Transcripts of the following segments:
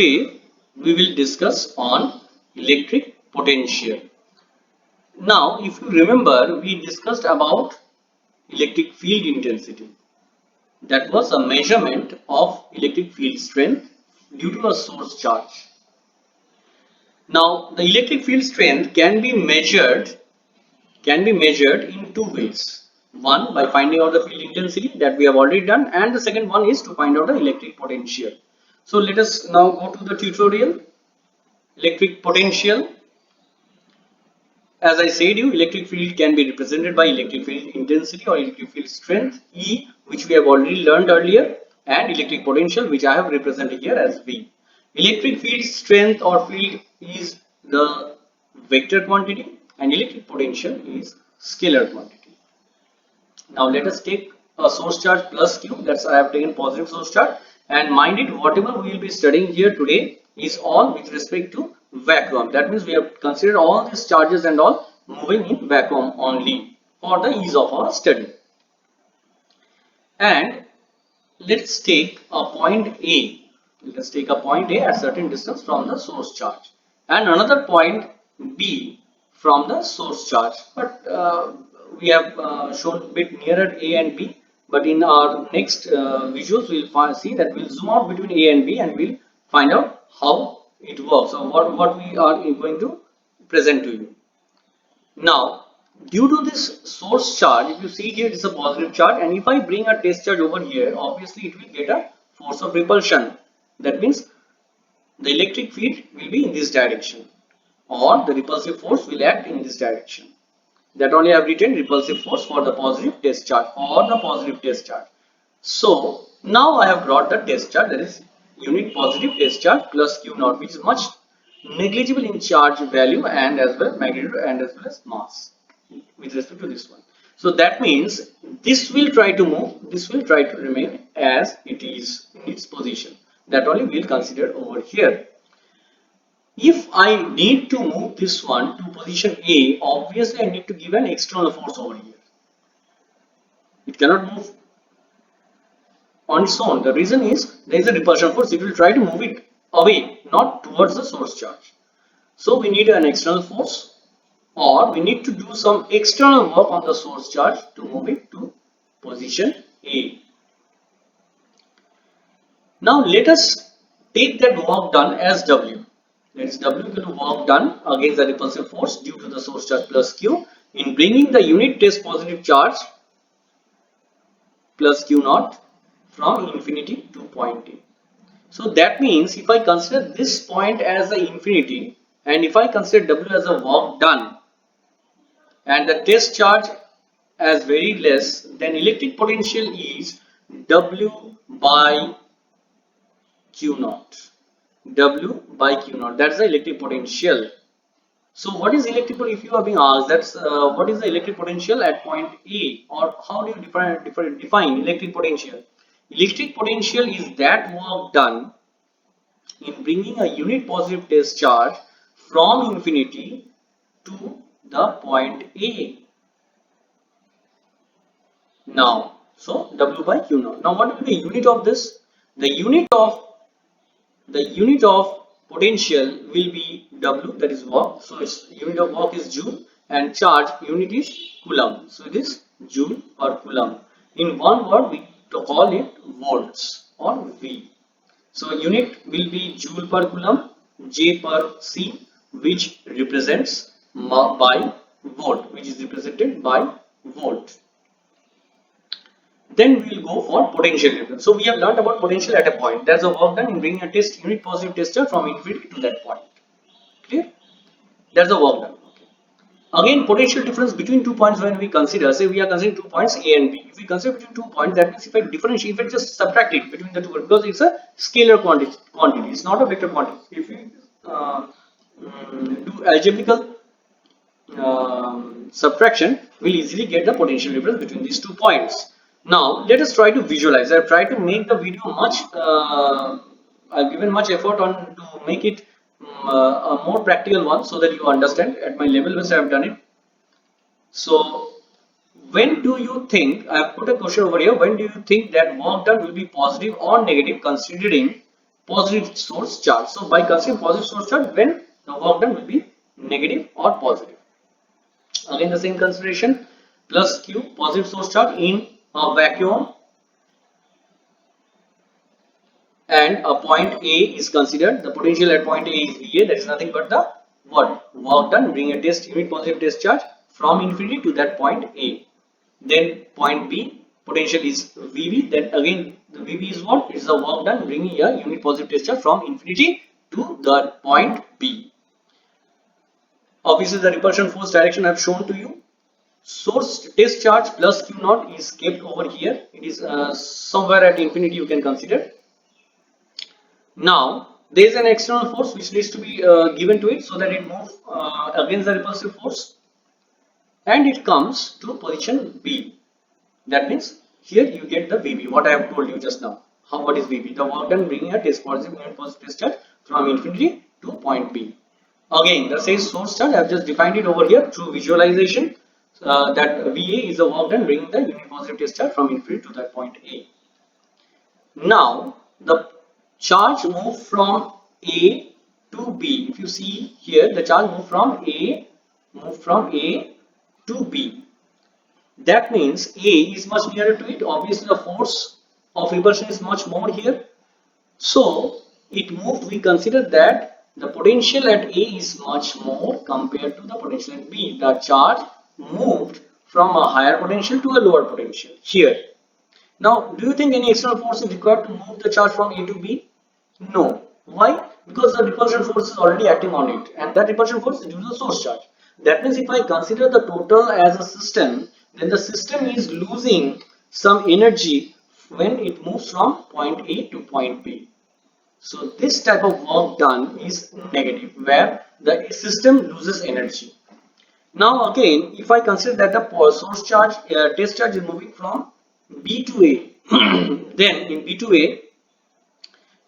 Today we will discuss on electric potential. Now, if you remember, we discussed about electric field intensity. That was a measurement of electric field strength due to a source charge. Now, the electric field strength can be measured in two ways. One, by finding out the field intensity, that we have already done, and the second one is to find out the electric potential. So let us now go to the tutorial. Electric potential. As I said you, electric field can be represented by electric field intensity or electric field strength E, which we have already learned earlier, and electric potential, which I have represented here as V. Electric field strength or field is the vector quantity and electric potential is scalar quantity. Now let us take a source charge plus Q, that's I have taken positive source charge, and mind it, whatever we will be studying here today is all with respect to vacuum. That means we have considered all these charges and all moving in vacuum only for the ease of our study. And let's take a point A. Let's take a point A at certain distance from the source charge and another point B from the source charge. But we have shown a bit nearer A and B. But in our next visuals, we'll see that we'll zoom out between A and B and we'll find out how it works or what we are going to present to you. Now, due to this source charge, if you see here, it's a positive charge, and if I bring a test charge over here, obviously it will get a force of repulsion. That means the electric field will be in this direction, or the repulsive force will act in this direction. That only I have written repulsive force for the positive test charge or the positive test charge. So now I have brought the test charge, that is unit positive test charge plus Q naught, which is much negligible in charge value and as well magnitude and as well as mass with respect to this one. So that means this will try to move, this will try to remain as it is in its position. That only we will consider over here. If I need to move this one to position A, obviously I need to give an external force over here. It cannot move on its own. The reason is there is a repulsion force. It will try to move it away, not towards the source charge. So we need an external force, or we need to do some external work on the source charge to move it to position A. Now let us take that work done as W. That is W equal to work done against the repulsive force due to the source charge plus Q in bringing the unit test positive charge plus Q naught from infinity to point A. So that means if I consider this point as the infinity and if I consider W as a work done and the test charge as very less, then electric potential is W by Q naught. W by Q naught. That's the electric potential. So what is electric potential? If you are being asked, that's what is the electric potential at point A, or how do you define electric potential? Electric potential is that work done in bringing a unit positive test charge from infinity to the point A. Now, so W by Q naught. Now, what will be the unit of this? The unit of potential will be W, that is work. So its unit of work is joule and charge unit is coulomb. So it is joule or coulomb. In one word, we call it volts or V. So unit will be joule per coulomb, J per C, which represents by volt, which is represented by volt. Then we will go for potential difference. So we have learned about potential at a point. There's a work done in bringing a test unit positive tester from infinity to that point. Clear? There's a work done. Okay. Again, potential difference between 2 points when we consider, say we are considering 2 points A and B. If we consider between 2 points, that means if I differentiate, if I just subtract it between the two, because it's a scalar quantity, it's not a vector quantity. If we do algebraical subtraction, we'll easily get the potential difference between these 2 points. Now let us try to visualize. I've tried to make the video much I've given much effort on to make it a more practical one so that you understand at my level which I have done it. So when do you think, I have put a question over here, when do you think that work done will be positive or negative considering positive source charge. So by considering positive source charge, when the work done will be negative or positive. Again the same consideration, plus Q, positive source charge in a vacuum, and a point A is considered. The potential at point A is VA, that is nothing but the what? Work done, bring a test unit positive test charge from infinity to that point A. Then point B, potential is VB, then again the VB is what? It is the work done bringing a unit positive test charge from infinity to the point B. Obviously the repulsion force direction I have shown to you. Source test charge plus Q naught is kept over here. It is somewhere at infinity, you can consider. Now there is an external force which needs to be given to it so that it moves against the repulsive force, and it comes to position B. That means here you get the VB, what I have told you just now. What is VB? The work done bringing a test positive unit positive test charge from infinity to point B. Again the same source charge, I have just defined it over here through visualization, that VA is the work done bringing the unit positive test charge from infinity to that point A. Now the charge moved from A to B. If you see here, the charge moved from A to B. That means A is much nearer to it. Obviously the force of repulsion is much more here. So it moved, we consider that the potential at A is much more compared to the potential at B. The charge moved from a higher potential to a lower potential here. Now, do you think any external force is required to move the charge from A to B? No. Why? Because the repulsion force is already acting on it, and that repulsion force is due to the source charge. That means if I consider the total as a system, then the system is losing some energy when it moves from point A to point B. So this type of work done is negative, where the system loses energy. Now again, if I consider that the source charge, test charge is moving from B to A, then in B to A,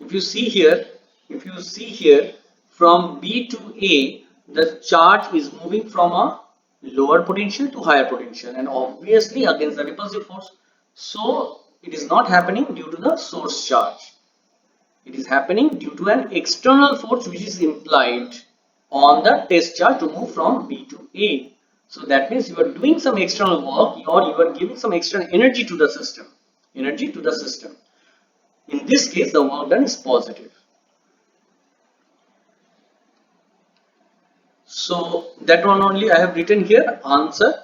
if you see here, from B to A, the charge is moving from a lower potential to higher potential, and obviously against the repulsive force. So it is not happening due to the source charge. It is happening due to an external force which is implied on the test charge to move from B to A. So that means you are doing some external work, or you are giving some external energy to the system. In this case, the work done is positive. So that one only I have written here. Answer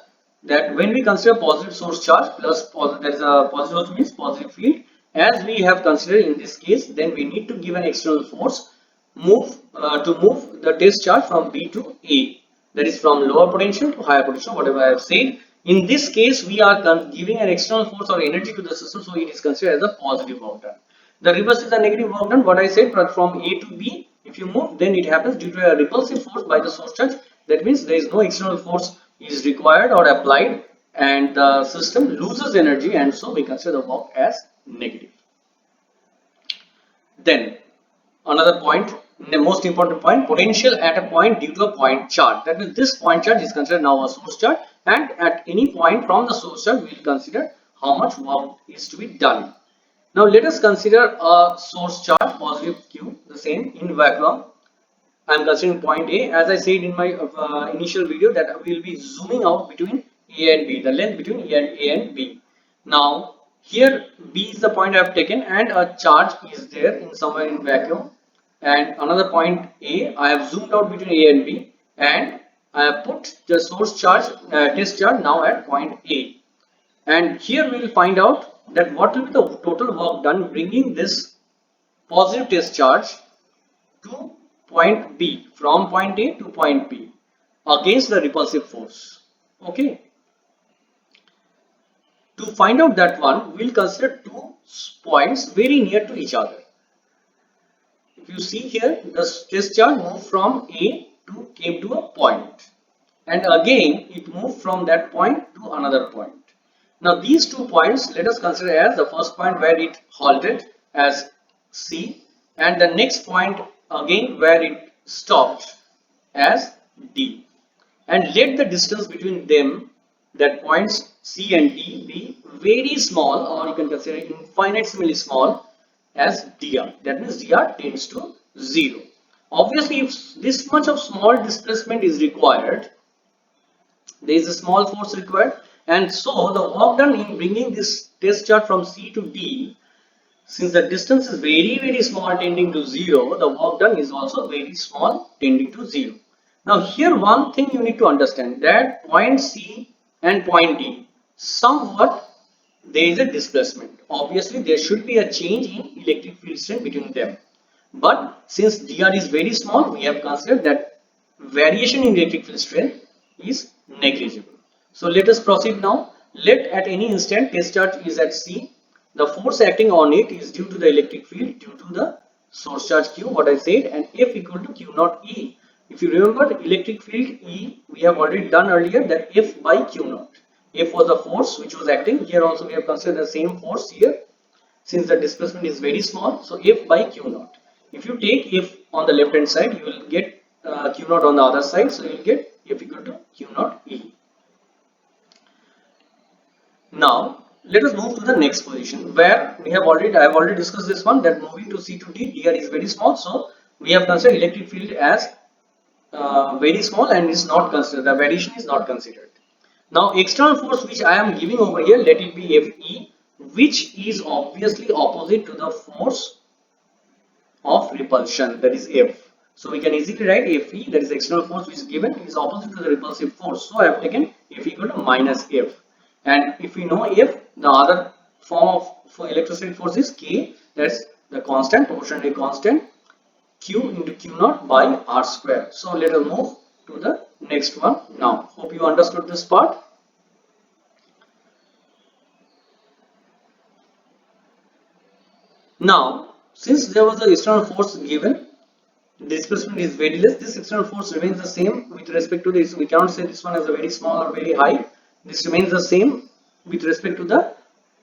that when we consider positive source charge plus there is a positive source means positive field, as we have considered in this case, then we need to give an external force to move the test charge from B to A. That is from lower potential to higher potential, whatever I have said. In this case, we are giving an external force or energy to the system, so it is considered as a positive work done. The reverse is the negative work done. What I said, from A to B, if you move, then it happens due to a repulsive force by the source charge. That means there is no external force is required or applied, and the system loses energy, and so we consider the work as negative. Then another point, the most important point, potential at a point due to a point charge. That means this point charge is considered now a source charge, and at any point from the source charge we will consider how much work is to be done. Now let us consider a source charge positive Q, the same in vacuum. I am considering point A. As I said in my initial video, that we will be zooming out between A and B, the length between A and B. Now here B is the point I have taken, and a charge is there in somewhere in vacuum, and another point A, I have zoomed out between A and B, and I have put the source charge test charge now at point A. And here we will find out that what will be the total work done bringing this positive test charge to point B, from point A to point B against the repulsive force. Okay. To find out that one, we will consider two points very near to each other. If you see here, the test charge moved from A to came to a point, and again it moved from that point to another point. Now these 2 points let us consider as the first point where it halted as C, and the next point again where it stopped as D, and let the distance between them, that points C and D, be very small, or you can consider infinitesimally small, as dr. That means dr tends to 0. Obviously, if this much of small displacement is required, there is a small force required, and so the work done in bringing this test charge from C to D, since the distance is very small tending to 0, the work done is also very small tending to 0. Now here one thing you need to understand, that point C and point D, somewhat there is a displacement. Obviously there should be a change in electric field strength between them. But since dr is very small, we have considered that variation in electric field strength is negligible. So let us proceed now. Let at any instant test charge is at C. The force acting on it is due to the electric field due to the source charge Q, what I said, and F equal to Q naught E. If you remember electric field E, we have already done earlier that F by Q naught. F was the force which was acting. Here also we have considered the same force here, since the displacement is very small. So F by Q naught. If you take F on the left hand side, you will get Q naught on the other side. So you will get F equal to Q naught E. Now let us move to the next position, where I have already discussed this one, that moving to C to D, dr is very small. So we have considered electric field as very small and is not considered. The variation is not considered. Now external force which I am giving over here, let it be Fe, which is obviously opposite to the force of repulsion, that is F. So we can easily write Fe, that is the external force which is given, is opposite to the repulsive force. So I have taken F equal to minus F. And if we know F, the other form of electrostatic force is K, that's the constant, proportionally constant, Q into Q naught by R square. So let us move to the next one now. Hope you understood this part. Now, since there was an external force given, displacement is very less, this external force remains the same with respect to this. We cannot say this one is a very small or very high. This remains the same with respect to the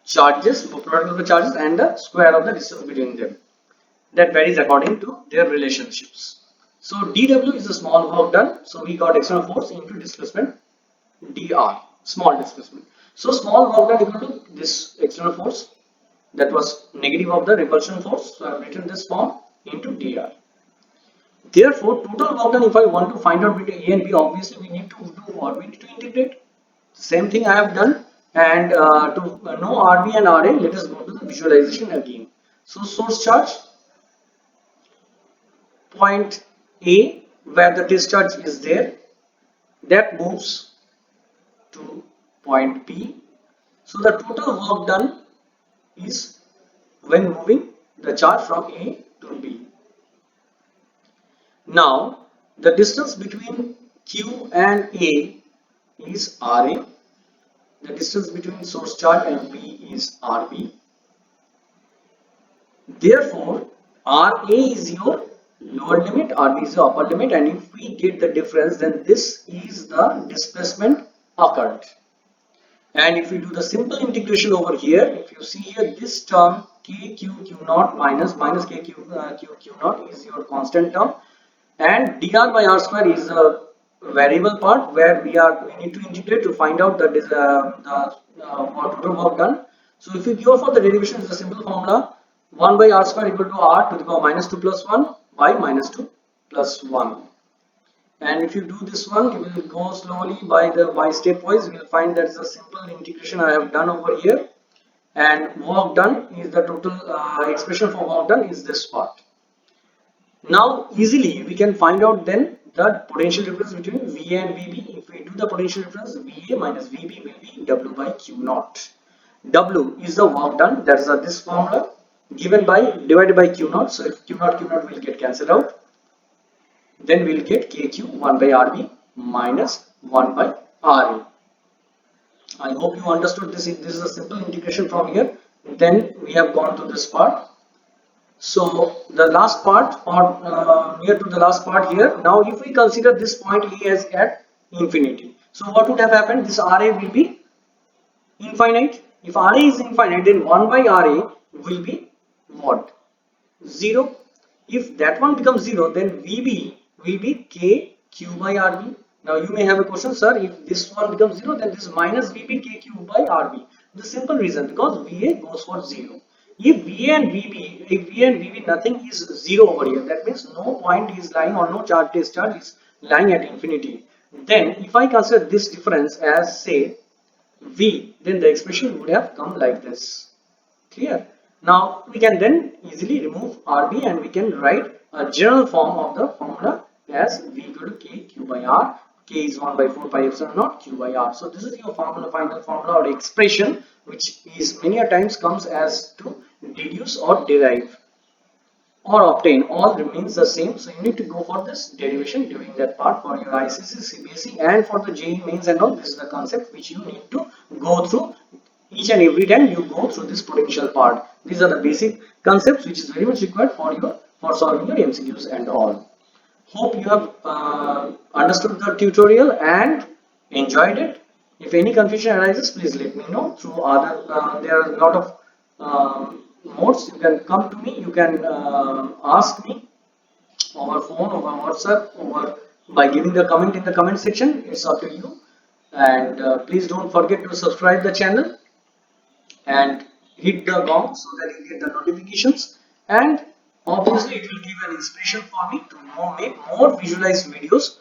charges, product of the charges, and the square of the distance between them. That varies according to their relationships. So dW is a small work done. So we got external force into displacement dr, small displacement. So small work done equal to this external force, that was negative of the repulsion force. So I have written this form into dr. Therefore, total work done, if I want to find out between A and B, obviously we need to do what? We need to integrate. Same thing I have done. And to know RB and RA, let us go to the visualization again. So source charge, point A, where the discharge is there, that moves to point B. So the total work done is when moving the charge from A to B. Now the distance between Q and A is RA. The distance between source charge and B is RB. Therefore, RA is your lower limit, RB is the upper limit, and if we get the difference, then this is the displacement occurred. And if we do the simple integration over here, if you see here, this term KQ naught minus KQ naught is your constant term, and dr by r square is a variable part where we need to integrate to find out the total work done. So if you go for the derivation, it's a simple formula: 1 by r square equal to r to the power minus 2 plus 1 by minus 2 plus 1. And if you do this one, you will go slowly by stepwise. You will find that is a simple integration I have done over here, and work done is the total expression for work done is this part. Now easily we can find out then the potential difference between VA and VB. If we do the potential difference, VA minus VB will be W by Q naught. W is the work done, that is this formula, given by divided by Q naught. So if Q naught will get cancelled out, then we will get KQ 1 by RB minus 1 by RA. I hope you understood this. This is a simple integration from here. Then we have gone to this part. So the last part, or near to the last part here. Now if we consider this point A as at infinity, so what would have happened? This RA will be infinite. If RA is infinite, then 1 by RA will be what? 0. If that one becomes 0, then VB will be KQ by RB. Now you may have a question, sir, if this one becomes 0, then this minus VB KQ by RB. The simple reason, because VA goes for 0. If VA and VB, if VA and VB nothing is 0 over here, that means no point is lying or no charge test charge is lying at infinity. Then if I consider this difference as say V, then the expression would have come like this. Clear? Now we can then easily remove RB and we can write a general form of the formula as V equal to K Q by R. K is 1 by 4 pi epsilon naught Q by R. So this is your formula, final formula or expression, which is many a times comes as to deduce or derive or obtain. All remains the same. So you need to go for this derivation during that part for your ICC, CBSE and for the JEE mains and all. This is the concept which you need to go through each and every time you go through this potential part. These are the basic concepts which is very much required for solving your MCQs and all. Hope you have understood the tutorial and enjoyed it. If any confusion arises, please let me know through other. There are a lot of modes. You can come to me. You can ask me over phone, over WhatsApp, over by giving the comment in the comment section. It's up to you. And please don't forget to subscribe the channel and hit the gong so that you get the notifications, and obviously it will give an inspiration for me to make more visualized videos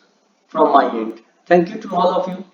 from my end. Thank you to all of you.